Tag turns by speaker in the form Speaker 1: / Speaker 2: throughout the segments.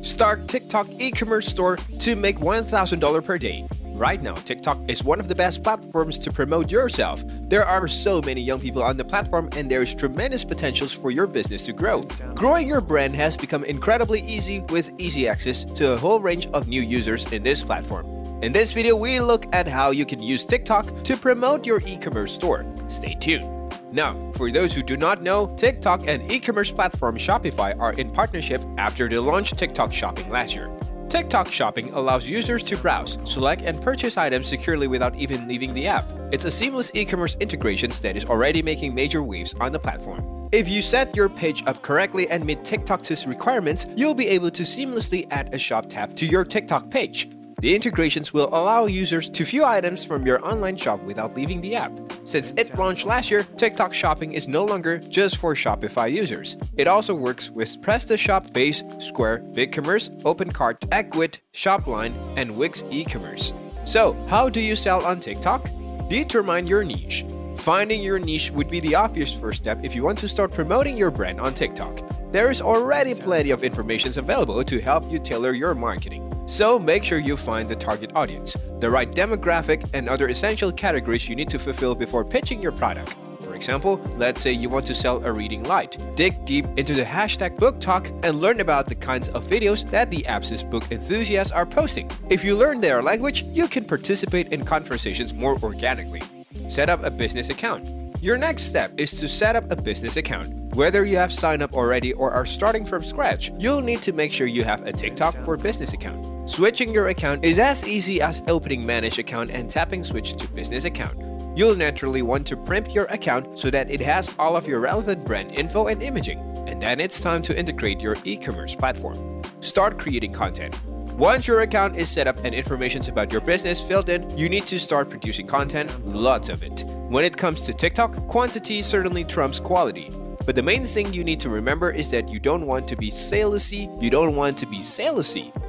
Speaker 1: Start TikTok e-commerce store to make $1,000 per day. Right now, TikTok is one of the best platforms to promote yourself. There are so many young people on the platform and there is tremendous potentials for your business to grow. Growing your brand has become incredibly easy with easy access to a whole range of new users in this platform. In this video, we look at how you can use TikTok to promote your e-commerce store. Stay tuned. Now, for those who do not know, TikTok and e-commerce platform Shopify are in partnership after they launched TikTok Shopping last year. TikTok Shopping allows users to browse, select, and purchase items securely without even leaving the app. It's a seamless e-commerce integration that is already making major waves on the platform. If you set your page up correctly and meet TikTok's requirements, you'll be able to seamlessly add a shop tab to your TikTok page. The integrations will allow users to view items from your online shop without leaving the app. Since it launched last year, TikTok Shopping is no longer just for Shopify users. It also works with PrestaShop, Base, Square, BigCommerce, OpenCart, Ecwid, Shopline, and Wix e-commerce. So, how do you sell on TikTok? Determine your niche. Finding your niche would be the obvious first step if you want to start promoting your brand on TikTok. There is already plenty of information available to help you tailor your marketing. So make sure you find the target audience, the right demographic, and other essential categories you need to fulfill before pitching your product. For example, let's say you want to sell a reading light. Dig deep into the hashtag book talk and learn about the kinds of videos that the app's book enthusiasts are posting. If you learn their language, you can participate in conversations more organically. Set up a business account. Your next step is to set up a business account. Whether you have signed up already or are starting from scratch, you'll need to make sure you have a TikTok for Business account. Switching your account is as easy as opening Manage account and tapping Switch to Business account. You'll naturally want to primp your account so that it has all of your relevant brand info and imaging. And then it's time to integrate your e-commerce platform. Start creating content. Once your account is set up and information about your business filled in, you need to start producing content, lots of it. When it comes to TikTok, quantity certainly trumps quality. But the main thing you need to remember is that you don't want to be salesy.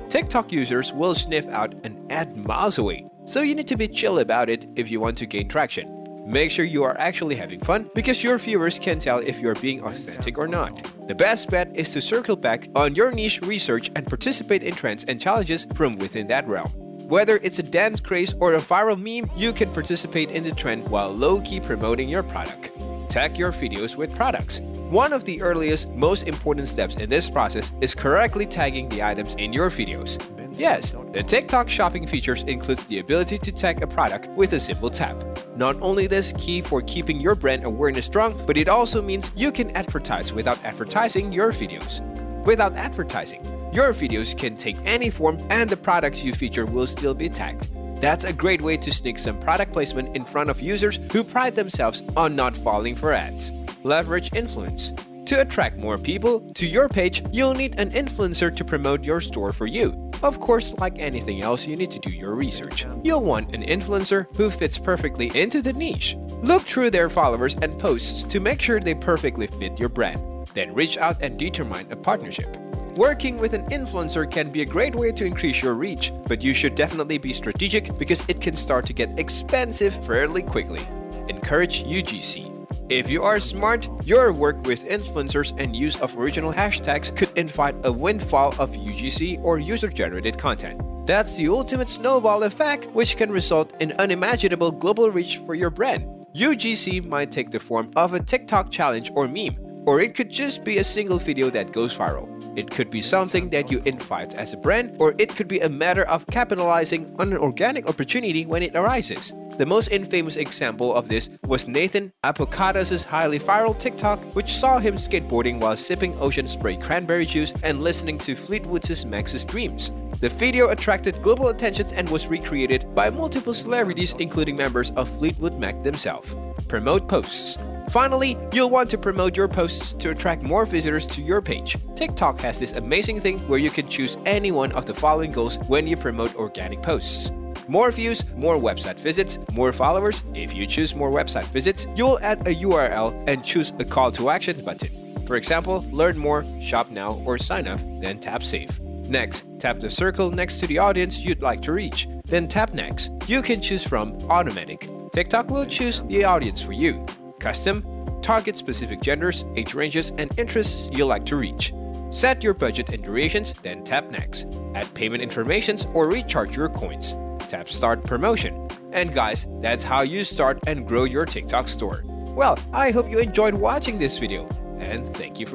Speaker 1: TikTok users will sniff out an ad miles away, so you need to be chill about it if you want to gain traction. Make sure you are actually having fun because your viewers can tell if you're being authentic or not. The best bet is to circle back on your niche research and participate in trends and challenges from within that realm. Whether it's a dance craze or a viral meme, you can participate in the trend while low-key promoting your product. Tag your videos with products. One of the earliest, most important steps in this process is correctly tagging the items in your videos. Yes, the TikTok shopping features includes the ability to tag a product with a simple tap. Not only this key for keeping your brand awareness strong, but it also means you can advertise without advertising your videos. Without advertising, your videos can take any form and the products you feature will still be tagged. That's a great way to sneak some product placement in front of users who pride themselves on not falling for ads. Leverage influence. To attract more people to your page, you'll need an influencer to promote your store for you. Of course, like anything else, you need to do your research. You'll want an influencer who fits perfectly into the niche. Look through their followers and posts to make sure they perfectly fit your brand. Then reach out and determine a partnership. Working with an influencer can be a great way to increase your reach, but you should definitely be strategic because it can start to get expensive fairly quickly. Encourage UGC. If you are smart, your work with influencers and use of original hashtags could invite a windfall of UGC or user-generated content. That's the ultimate snowball effect, which can result in unimaginable global reach for your brand. UGC might take the form of a TikTok challenge or meme, or it could just be a single video that goes viral. It could be something that you invite as a brand, or it could be a matter of capitalizing on an organic opportunity when it arises. The most infamous example of this was Nathan Apocados' highly viral TikTok, which saw him skateboarding while sipping ocean spray cranberry juice and listening to Fleetwood Mac's Dreams. The video attracted global attention and was recreated by multiple celebrities, including members of Fleetwood Mac themselves. Promote posts. Finally, you'll want to promote your posts to attract more visitors to your page. TikTok has this amazing thing where you can choose any one of the following goals when you promote organic posts. More views, more website visits, more followers. If you choose more website visits, you will add a URL and choose a call to action button. For example, learn more, shop now, or sign up, then tap save. Next, tap the circle next to the audience you'd like to reach. Then tap next. You can choose from automatic. TikTok will choose the audience for you. Custom, target specific genders, age ranges, and interests you like to reach. Set your budget and durations, then tap Next. Add payment informations or recharge your coins. Tap Start Promotion. And guys, that's how you start and grow your TikTok store. Well, I hope you enjoyed watching this video, and thank you for